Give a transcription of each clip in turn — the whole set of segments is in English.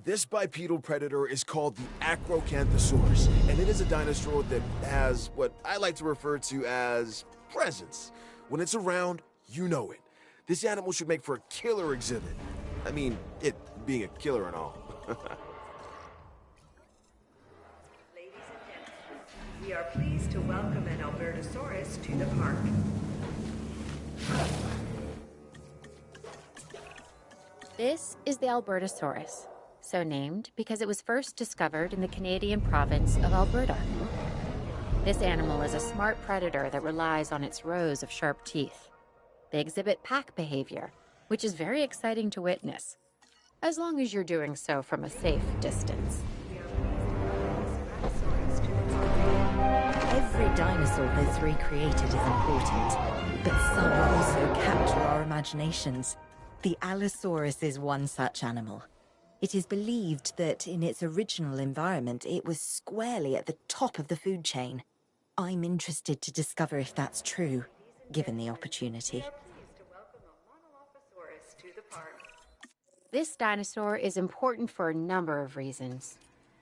This bipedal predator is called the Acrocanthosaurus, and it is a dinosaur that has what I like to refer to as presence. When it's around, you know it. This animal should make for a killer exhibit. I mean, it being a killer and all. Ladies and gentlemen, we are pleased to welcome an Albertosaurus to the park. This is the Albertosaurus, so named because it was first discovered in the Canadian province of Alberta. This animal is a smart predator that relies on its rows of sharp teeth. They exhibit pack behavior, which is very exciting to witness, as long as you're doing so from a safe distance. Every dinosaur that's recreated is important, but some also capture our imaginations. The Allosaurus is one such animal. It is believed that in its original environment, it was squarely at the top of the food chain. I'm interested to discover if that's true, given the opportunity. This dinosaur is important for a number of reasons.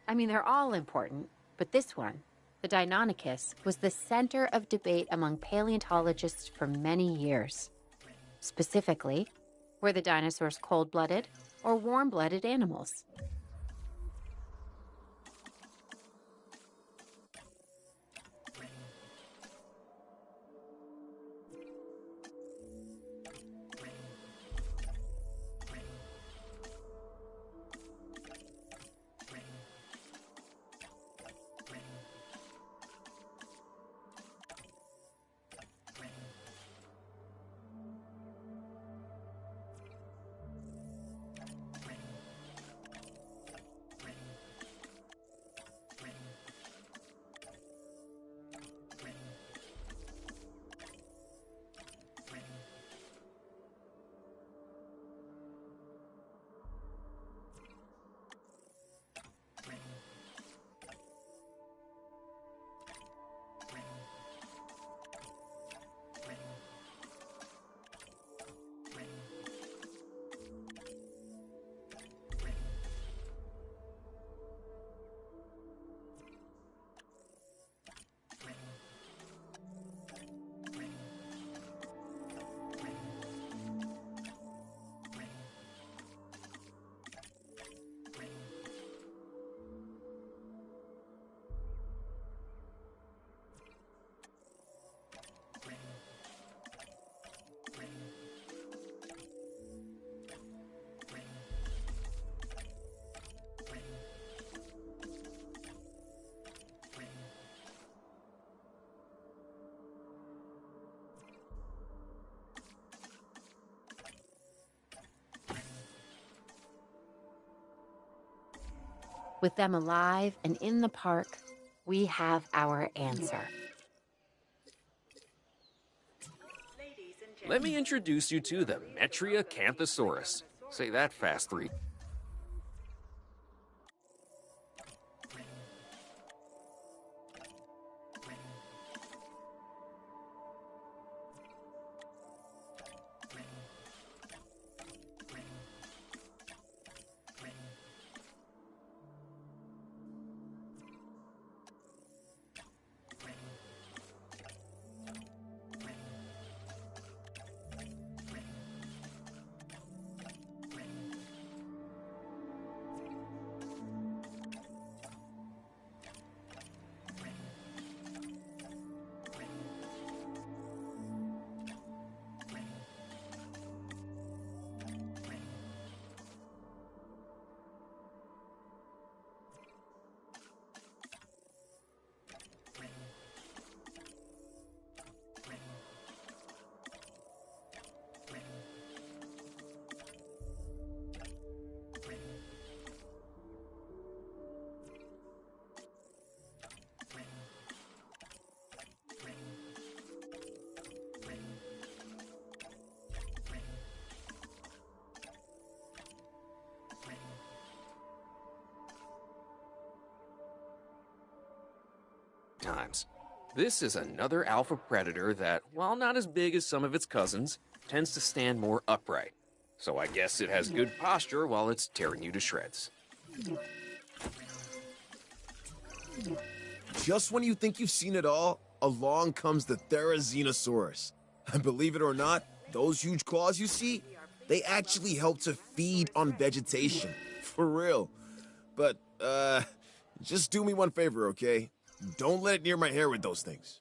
I mean, they're all important, but this one, the Deinonychus, was the center of debate among paleontologists for many years. Specifically, were the dinosaurs cold-blooded or warm-blooded animals? With them alive and in the park, we have our answer. Let me introduce you to the Metriacanthosaurus. Say that fast 3. Times. This is another alpha predator that, while not as big as some of its cousins, tends to stand more upright. So I guess it has good posture while it's tearing you to shreds. Just when you think you've seen it all, along comes the Therizinosaurus. And believe it or not, those huge claws you see, they actually help to feed on vegetation. For real. But, just do me one favor, okay? Don't let it near my hair with those things.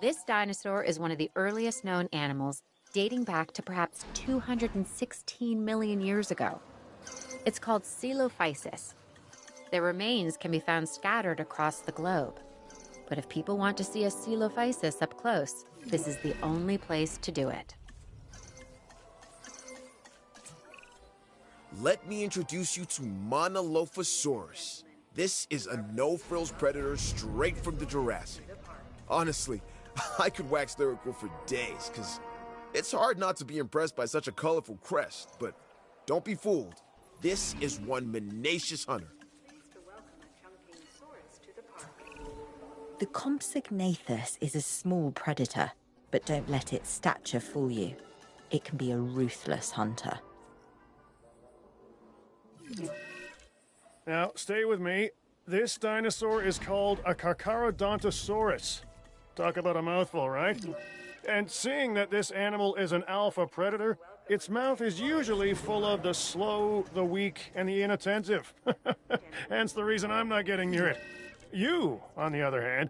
This dinosaur is one of the earliest known animals, dating back to perhaps 216 million years ago. It's called Coelophysis. Their remains can be found scattered across the globe. But if people want to see a Coelophysis up close, this is the only place to do it. Let me introduce you to Monolophosaurus. This is a no-frills predator straight from the Jurassic. Honestly, I could wax lyrical for days, because it's hard not to be impressed by such a colorful crest, but don't be fooled. This is one menacious hunter. Pleased to welcome a Chunking to the park. The Compsognathus is a small predator, but don't let its stature fool you. It can be a ruthless hunter. Now, stay with me. This dinosaur is called a Carcharodontosaurus. Talk about a mouthful, right? And seeing that this animal is an alpha predator, its mouth is usually full of the slow, the weak, and the inattentive. Hence the reason I'm not getting near it. You, on the other hand,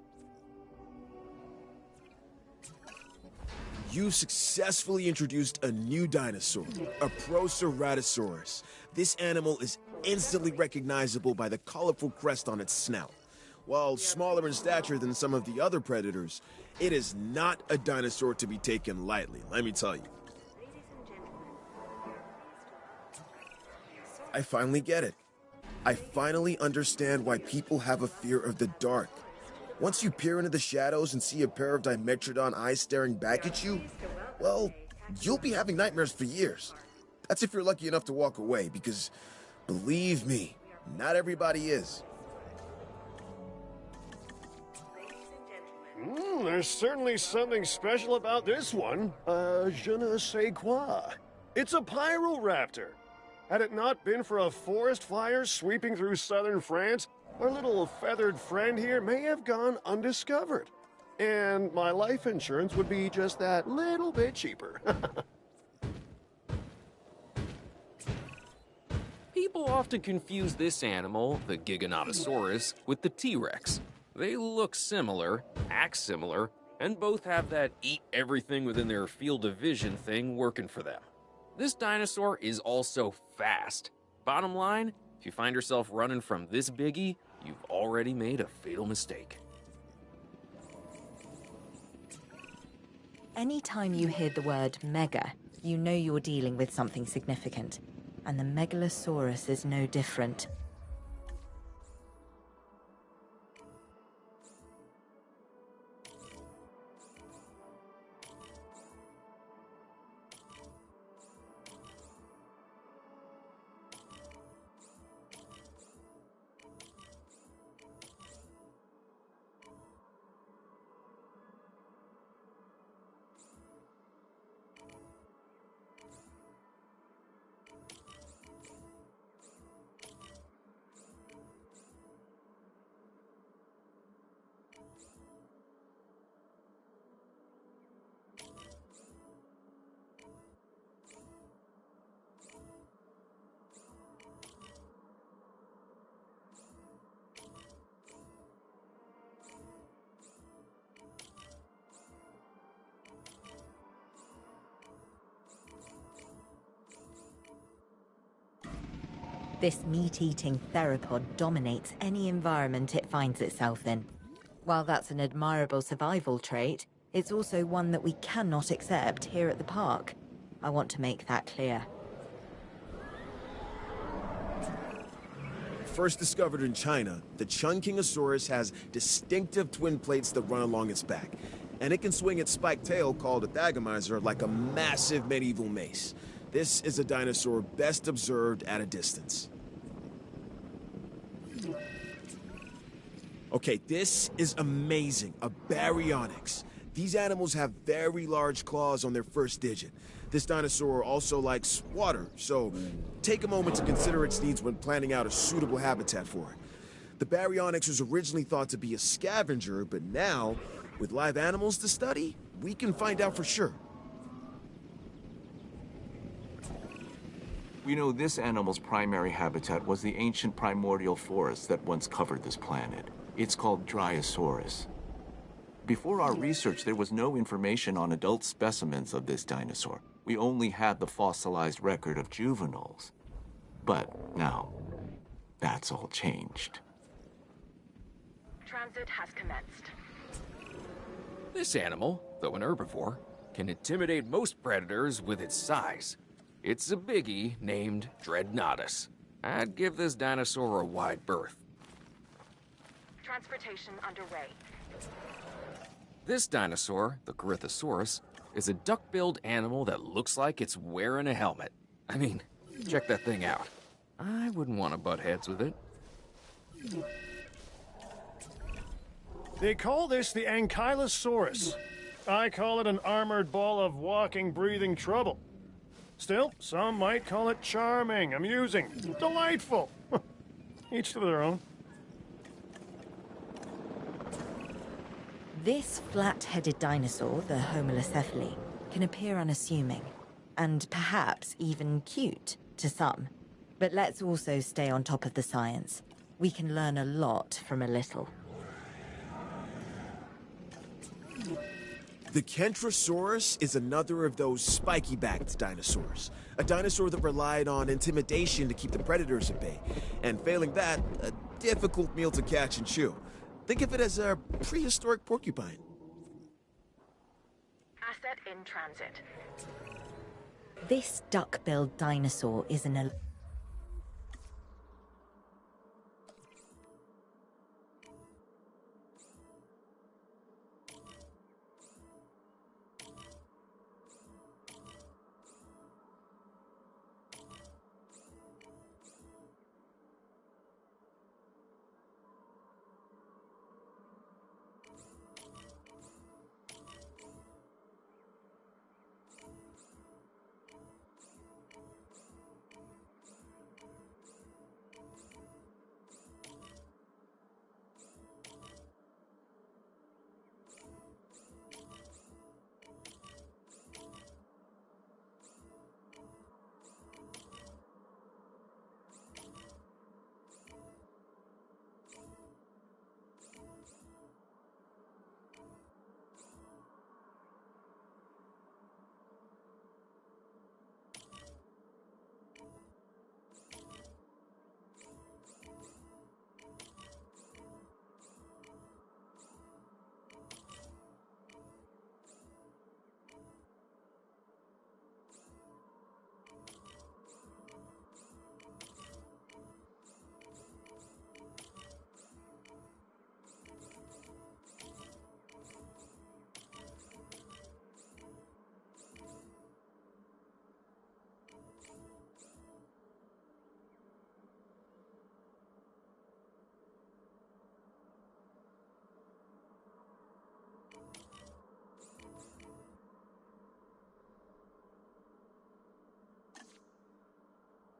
You successfully introduced a new dinosaur, a Proceratosaurus. This animal is instantly recognizable by the colorful crest on its snout. While smaller in stature than some of the other predators, it is not a dinosaur to be taken lightly, let me tell you. Ladies and gentlemen, we are pleased to welcome I finally get it. I finally understand why people have a fear of the dark. Once you peer into the shadows and see a pair of Dimetrodon eyes staring back at you, well, you'll be having nightmares for years. That's if you're lucky enough to walk away, because believe me, not everybody is. There's certainly something special about this one. Je ne sais quoi. It's a Pyroraptor. Had it not been for a forest fire sweeping through southern France, our little feathered friend here may have gone undiscovered. And my life insurance would be just that little bit cheaper. People often confuse this animal, the Giganotosaurus, with the T-Rex. They look similar, act similar, and both have that eat everything within their field of vision thing working for them. This dinosaur is also fast. Bottom line, if you find yourself running from this biggie, you've already made a fatal mistake. Anytime you hear the word mega, you know you're dealing with something significant. And the Megalosaurus is no different. This meat-eating theropod dominates any environment it finds itself in. While that's an admirable survival trait, it's also one that we cannot accept here at the park. I want to make that clear. First discovered in China, the Chungkingosaurus has distinctive twin plates that run along its back, and it can swing its spiked tail, called a thagomizer, like a massive medieval mace. This is a dinosaur best observed at a distance. Okay, this is amazing, a baryonyx. These animals have very large claws on their first digit. This dinosaur also likes water, so take a moment to consider its needs when planning out a suitable habitat for it. The baryonyx was originally thought to be a scavenger, but now, with live animals to study, we can find out for sure. We know this animal's primary habitat was the ancient primordial forest that once covered this planet. It's called Dryosaurus. Before our research, there was no information on adult specimens of this dinosaur. We only had the fossilized record of juveniles. But now, that's all changed. Transit has commenced. This animal, though an herbivore, can intimidate most predators with its size. It's a biggie named Dreadnoughtus. I'd give this dinosaur a wide berth. Transportation underway. This dinosaur, the Corythosaurus, is a duck-billed animal that looks like it's wearing a helmet. I mean, check that thing out. I wouldn't want to butt heads with it. They call this the Ankylosaurus. I call it an armored ball of walking, breathing trouble. Still, some might call it charming, amusing, delightful. Each to their own. This flat-headed dinosaur, the Homalocephale, can appear unassuming, and perhaps even cute to some. But let's also stay on top of the science. We can learn a lot from a little. The Kentrosaurus is another of those spiky-backed dinosaurs. A dinosaur that relied on intimidation to keep the predators at bay. And failing that, a difficult meal to catch and chew. Think of it as a prehistoric porcupine. Asset in transit. This duck-billed dinosaur is an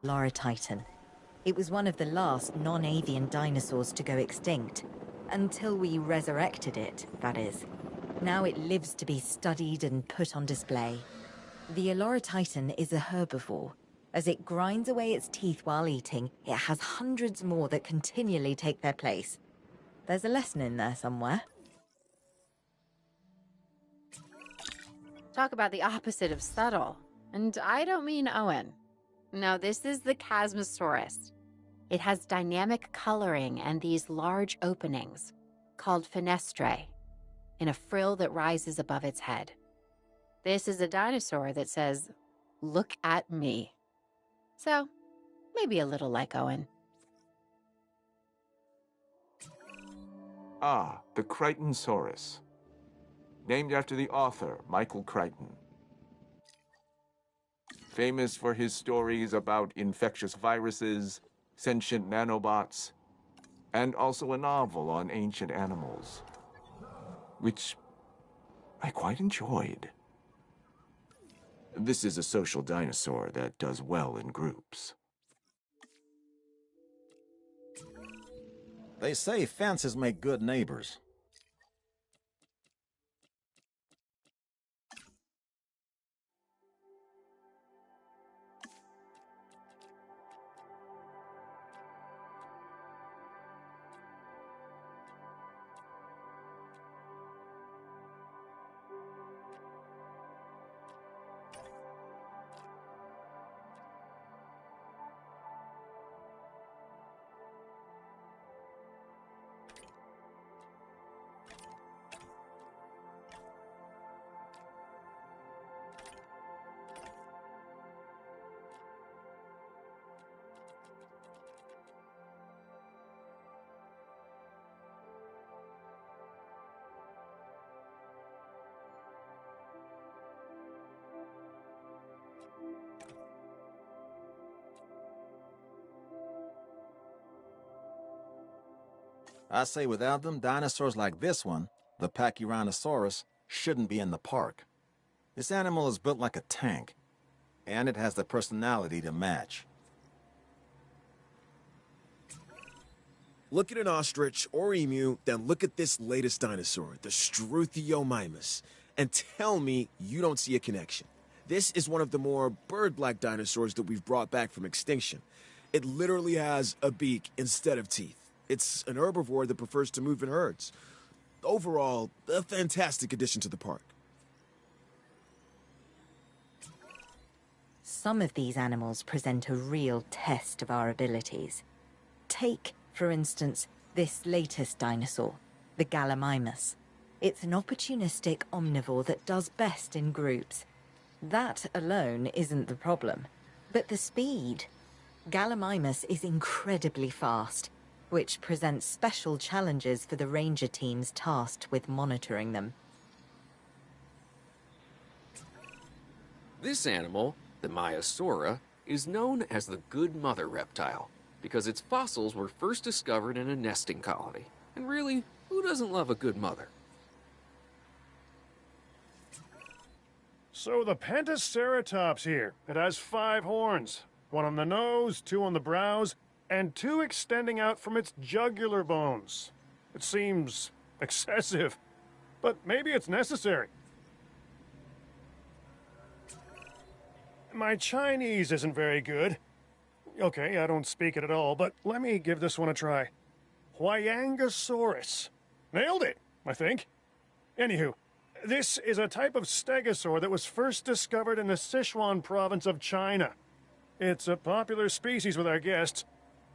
Titan. It was one of the last non-avian dinosaurs to go extinct. Until we resurrected it, that is. Now it lives to be studied and put on display. The Titan is a herbivore. As it grinds away its teeth while eating, it has hundreds more that continually take their place. There's a lesson in there somewhere. Talk about the opposite of subtle. And I don't mean Owen. No, this is the Chasmosaurus. It has dynamic coloring and these large openings, called fenestrae, in a frill that rises above its head. This is a dinosaur that says, "Look at me." So, maybe a little like Owen. Ah, the Crichtonsaurus. Named after the author, Michael Crichton. Famous for his stories about infectious viruses, sentient nanobots, and also a novel on ancient animals, which I quite enjoyed. This is a social dinosaur that does well in groups. They say fences make good neighbors. I say without them, dinosaurs like this one, the Pachyrhinosaurus, shouldn't be in the park. This animal is built like a tank, and it has the personality to match. Look at an ostrich or emu, then look at this latest dinosaur, the Struthiomimus, and tell me you don't see a connection. This is one of the more bird-like dinosaurs that we've brought back from extinction. It literally has a beak instead of teeth. It's an herbivore that prefers to move in herds. Overall, a fantastic addition to the park. Some of these animals present a real test of our abilities. Take, for instance, this latest dinosaur, the Gallimimus. It's an opportunistic omnivore that does best in groups. That alone isn't the problem, but the speed. Gallimimus is incredibly fast, which presents special challenges for the ranger teams tasked with monitoring them. This animal, the Maiasaura, is known as the good mother reptile because its fossils were first discovered in a nesting colony. And really, who doesn't love a good mother? So the Pentaceratops here, it has 5 horns. 1 on the nose, 2 on the brows, and 2 extending out from its jugular bones. It seems excessive, but maybe it's necessary. My Chinese isn't very good. Okay, I don't speak it at all, but let me give this one a try. Huayangosaurus. Nailed it, I think. Anywho, this is a type of stegosaur that was first discovered in the Sichuan province of China. It's a popular species with our guests,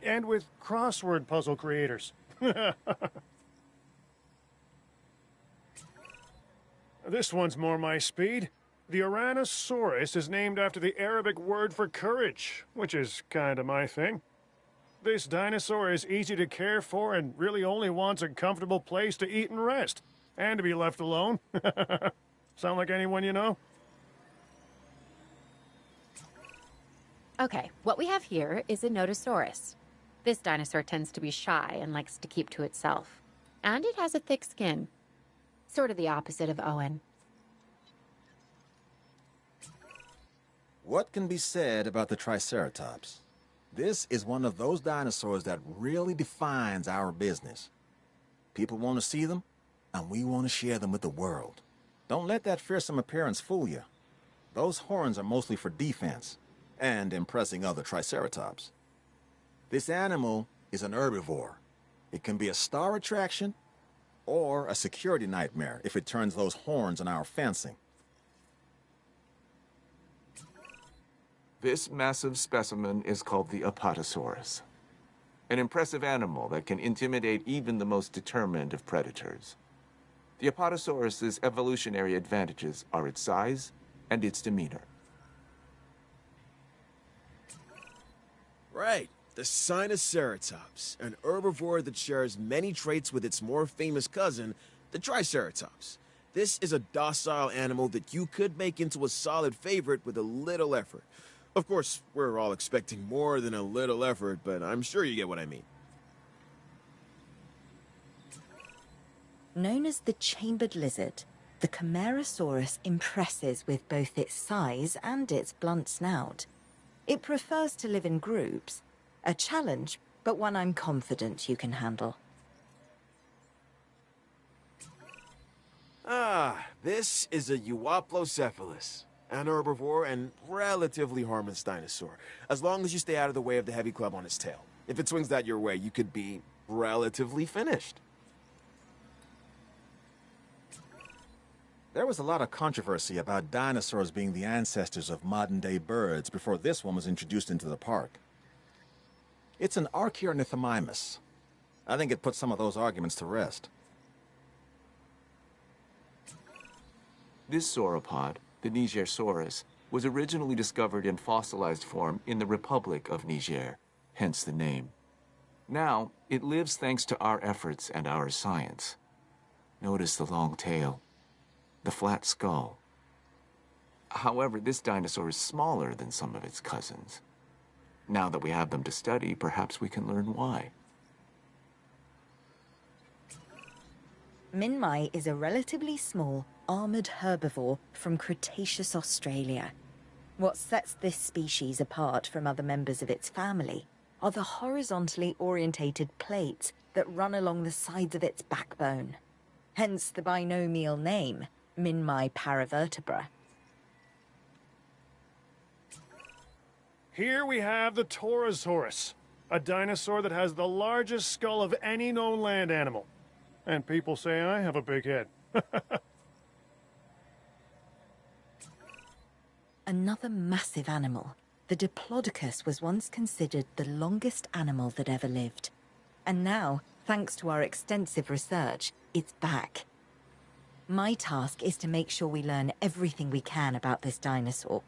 and with crossword puzzle creators. This one's more my speed. The Ouranosaurus is named after the Arabic word for courage, which is kinda my thing. This dinosaur is easy to care for and really only wants a comfortable place to eat and rest, and to be left alone. Sound like anyone you know? Okay, what we have here is a Nodosaurus. This dinosaur tends to be shy and likes to keep to itself. And it has a thick skin. Sort of the opposite of Owen. What can be said about the Triceratops? This is one of those dinosaurs that really defines our business. People want to see them, and we want to share them with the world. Don't let that fearsome appearance fool you. Those horns are mostly for defense and impressing other triceratops. This animal is an herbivore. It can be a star attraction or a security nightmare if it turns those horns on our fencing. This massive specimen is called the Apatosaurus, an impressive animal that can intimidate even the most determined of predators. The Apatosaurus's evolutionary advantages are its size and its demeanor. Right, the Sinoceratops, an herbivore that shares many traits with its more famous cousin, the Triceratops. This is a docile animal that you could make into a solid favorite with a little effort. Of course, we're all expecting more than a little effort, but I'm sure you get what I mean. Known as the chambered lizard, the Camarasaurus impresses with both its size and its blunt snout. It prefers to live in groups, a challenge, but one I'm confident you can handle. This is a Euoplocephalus, an herbivore and relatively harmless dinosaur, as long as you stay out of the way of the heavy club on its tail. If it swings that your way, you could be relatively finished. There was a lot of controversy about dinosaurs being the ancestors of modern-day birds before this one was introduced into the park. It's an Archaeornithomimus. I think it puts some of those arguments to rest. This sauropod, the Nigersaurus, was originally discovered in fossilized form in the Republic of Niger, hence the name. Now, it lives thanks to our efforts and our science. Notice the long tail, the flat skull. However, this dinosaur is smaller than some of its cousins. Now that we have them to study, perhaps we can learn why. Minmi is a relatively small, armored herbivore from Cretaceous Australia. What sets this species apart from other members of its family are the horizontally orientated plates that run along the sides of its backbone. Hence the binomial name, Minmi paravertebra. Here we have the Torosaurus, a dinosaur that has the largest skull of any known land animal. And people say I have a big head. Another massive animal, the Diplodocus was once considered the longest animal that ever lived. And now, thanks to our extensive research, it's back. My task is to make sure we learn everything we can about this dinosaur.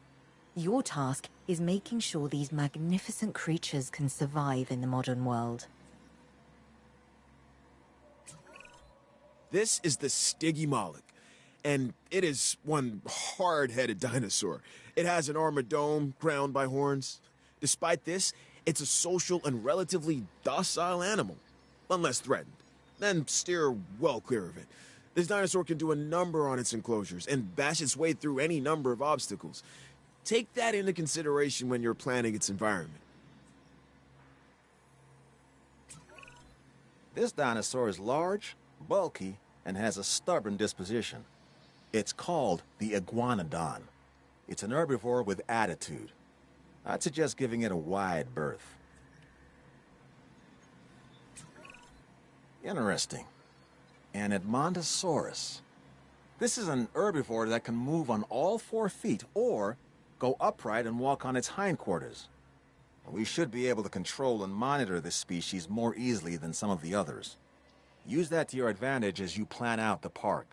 Your task is making sure these magnificent creatures can survive in the modern world. This is the Stygimoloch, and it is one hard-headed dinosaur. It has an armored dome crowned by horns. Despite this, it's a social and relatively docile animal, unless threatened. Then steer well clear of it. This dinosaur can do a number on its enclosures and bash its way through any number of obstacles. Take that into consideration when you're planning its environment. This dinosaur is large, bulky, and has a stubborn disposition. It's called the iguanodon. It's an herbivore with attitude. I'd suggest giving it a wide berth. Interesting. An Edmontosaurus. This is an herbivore that can move on all 4 feet or go upright and walk on its hindquarters. We should be able to control and monitor this species more easily than some of the others. Use that to your advantage as you plan out the park.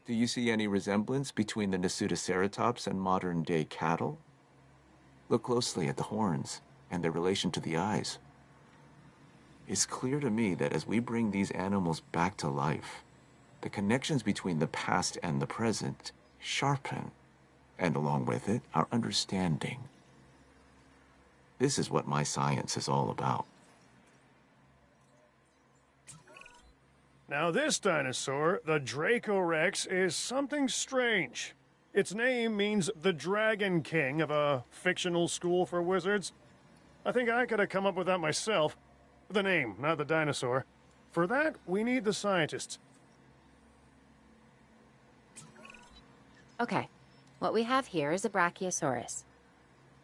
Do you see any resemblance between the Nasutoceratops and modern-day cattle? Look closely at the horns and their relation to the eyes. It's clear to me that as we bring these animals back to life, the connections between the past and the present sharpen, and along with it, our understanding. This is what my science is all about. Now this dinosaur, the Dracorex, is something strange. Its name means the Dragon King of a fictional school for wizards. I think I could have come up with that myself. The name, not the dinosaur. For that, we need the scientists. Okay, what we have here is a Brachiosaurus.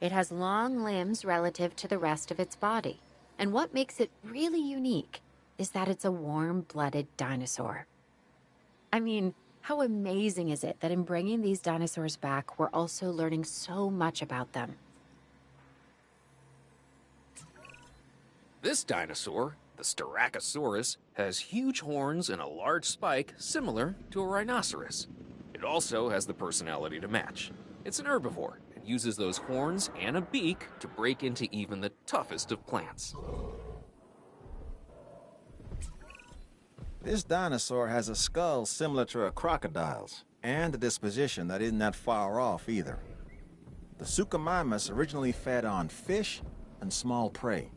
It has long limbs relative to the rest of its body. And what makes it really unique is that it's a warm-blooded dinosaur. I mean, how amazing is it that in bringing these dinosaurs back, we're also learning so much about them? This dinosaur, the Styracosaurus, has huge horns and a large spike similar to a rhinoceros. It also has the personality to match. It's an herbivore and uses those horns and a beak to break into even the toughest of plants. This dinosaur has a skull similar to a crocodile's, and a disposition that isn't that far off either. The Suchomimus originally fed on fish and small prey.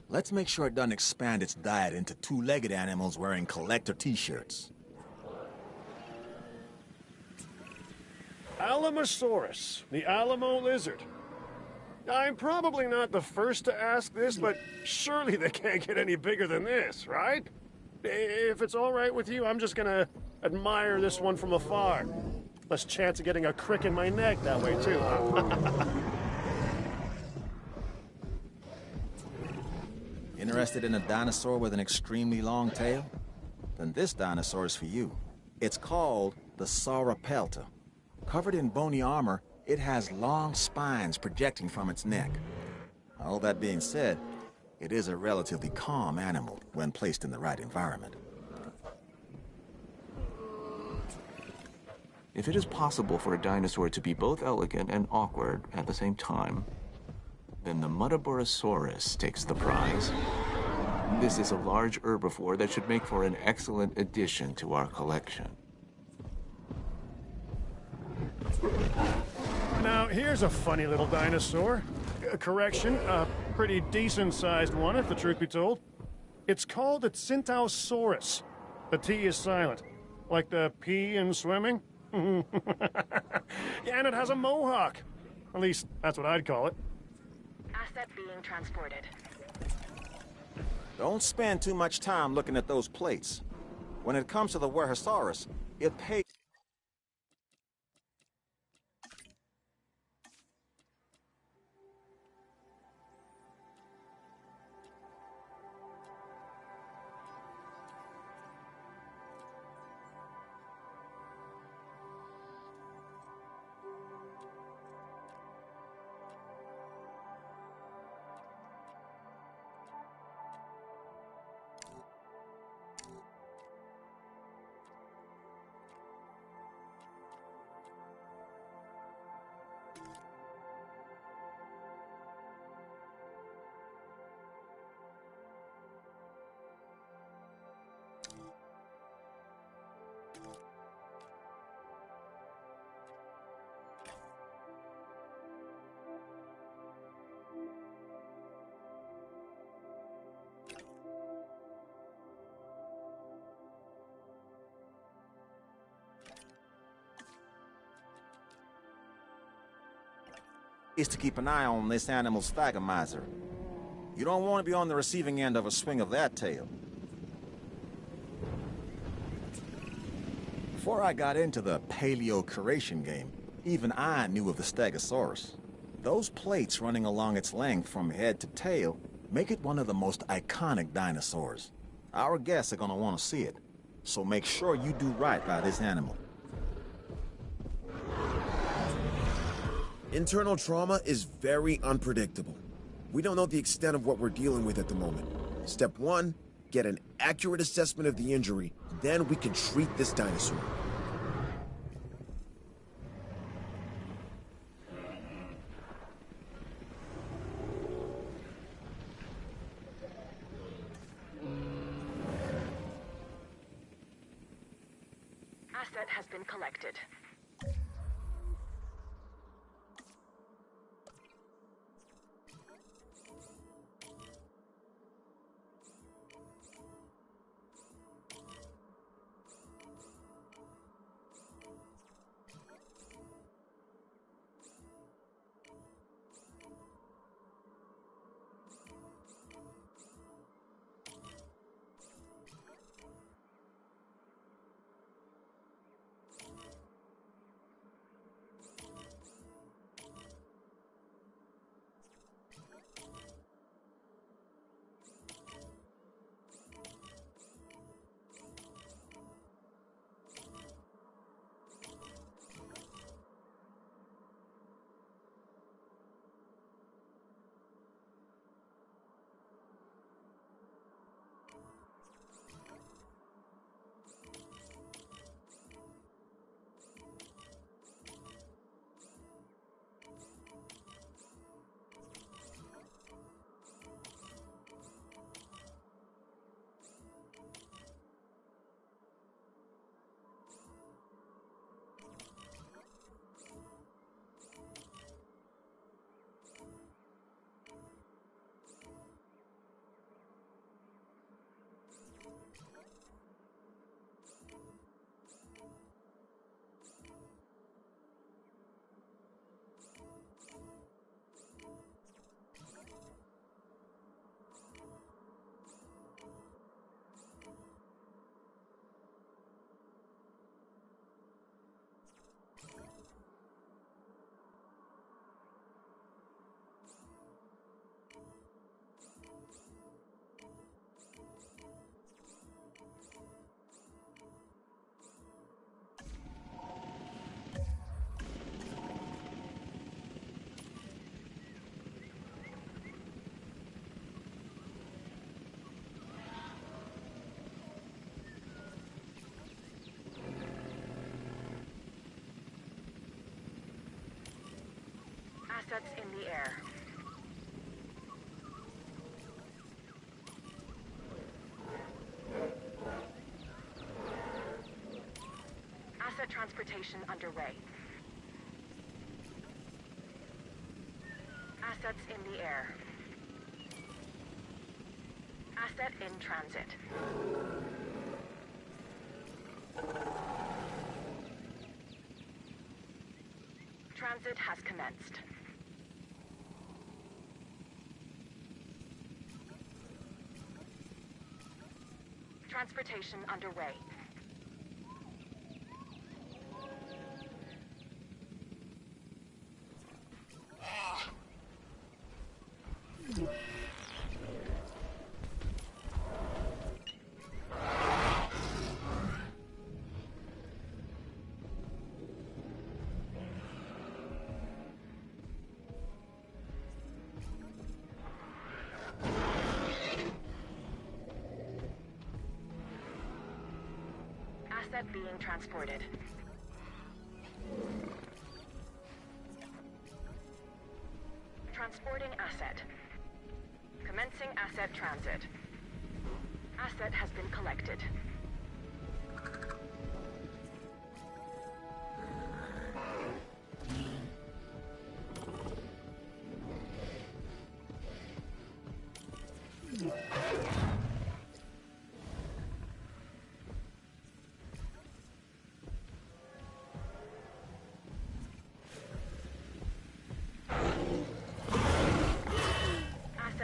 Let's make sure it doesn't expand its diet into two-legged animals wearing collector t-shirts. Alamosaurus, the Alamo lizard. I'm probably not the first to ask this, but surely they can't get any bigger than this, right? If it's all right with you, I'm just gonna admire this one from afar. Less chance of getting a crick in my neck that way, too, huh? Interested in a dinosaur with an extremely long tail? Then this dinosaur is for you. It's called the Sauropelta. Covered in bony armor, it has long spines projecting from its neck. All that being said, it is a relatively calm animal when placed in the right environment. If it is possible for a dinosaur to be both elegant and awkward at the same time, then the Muttaburrasaurus takes the prize. This is a large herbivore that should make for an excellent addition to our collection. Now, here's a funny little dinosaur. Correction, a pretty decent-sized one, if the truth be told. It's called a Centausaurus. The T is silent, like the P in swimming. Yeah, and it has a mohawk. At least, that's what I'd call it. Asset being transported. Don't spend too much time looking at those plates. When it comes to the Werhosaurus, it pays... is to keep an eye on this animal's phagomizer. You don't want to be on the receiving end of a swing of that tail. Before I got into the paleo-curation game, even I knew of the Stegosaurus. Those plates running along its length from head to tail make it one of the most iconic dinosaurs. Our guests are going to want to see it, so make sure you do right by this animal. Internal trauma is very unpredictable. We don't know the extent of what we're dealing with at the moment. Step 1, get an accurate assessment of the injury, then we can treat this dinosaur. Asset has been collected. Assets in the air. Asset transportation underway. Assets in the air. Asset in transit. Transit has commenced. Transportation underway. Asset being transported. Transporting asset. Commencing asset transit. Asset has been collected.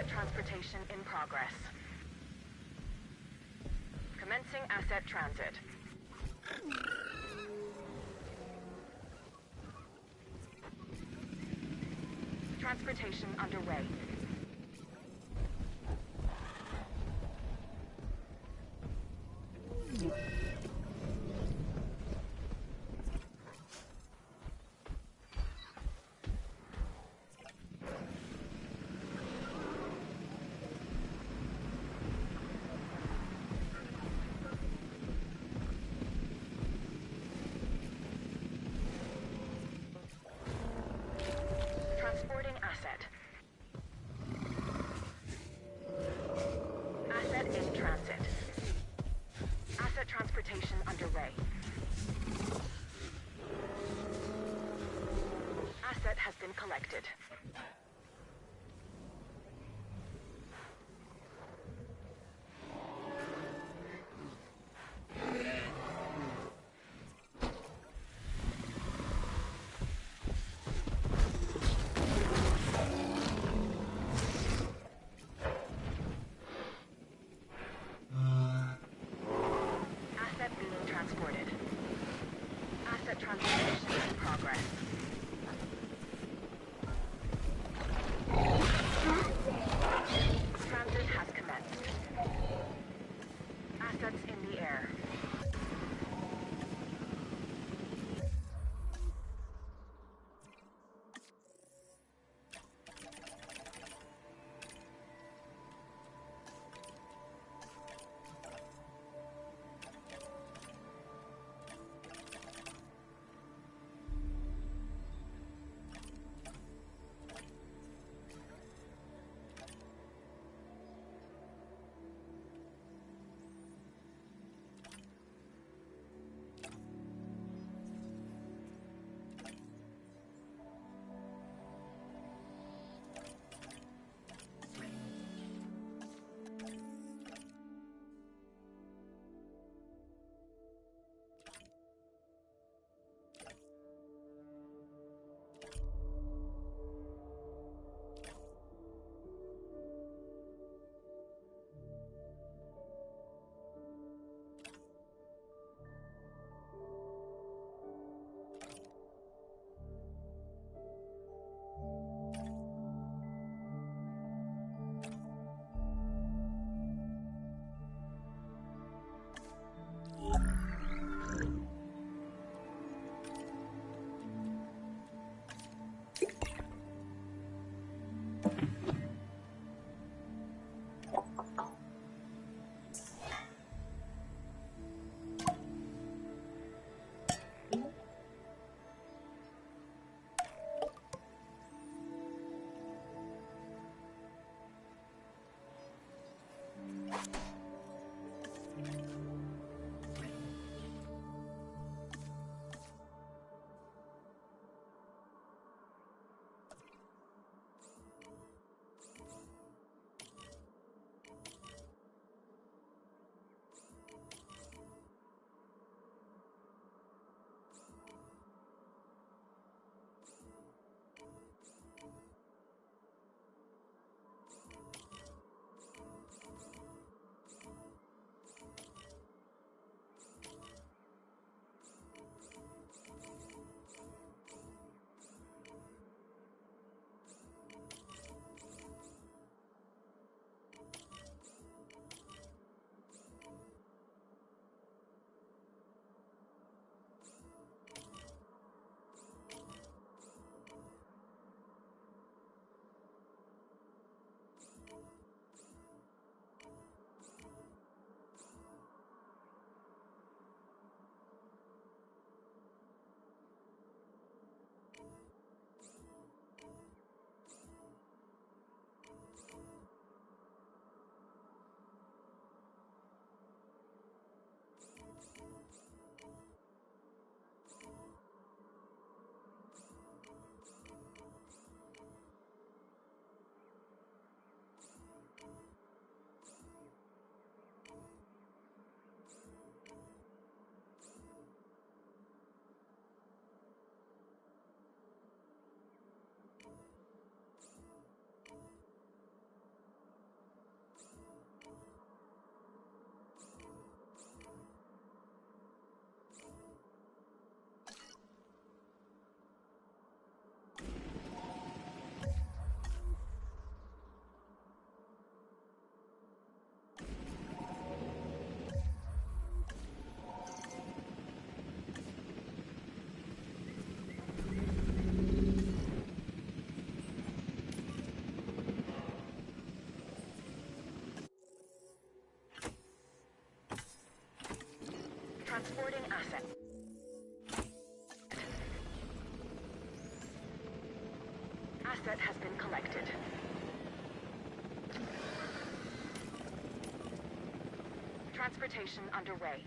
Transportation in progress. Commencing asset transit. Transportation underway. Transporting asset. Asset in transit. Asset transportation underway. Asset has been collected. Transported. Asset transportation in progress. Transporting asset. Asset has been collected. Transportation underway.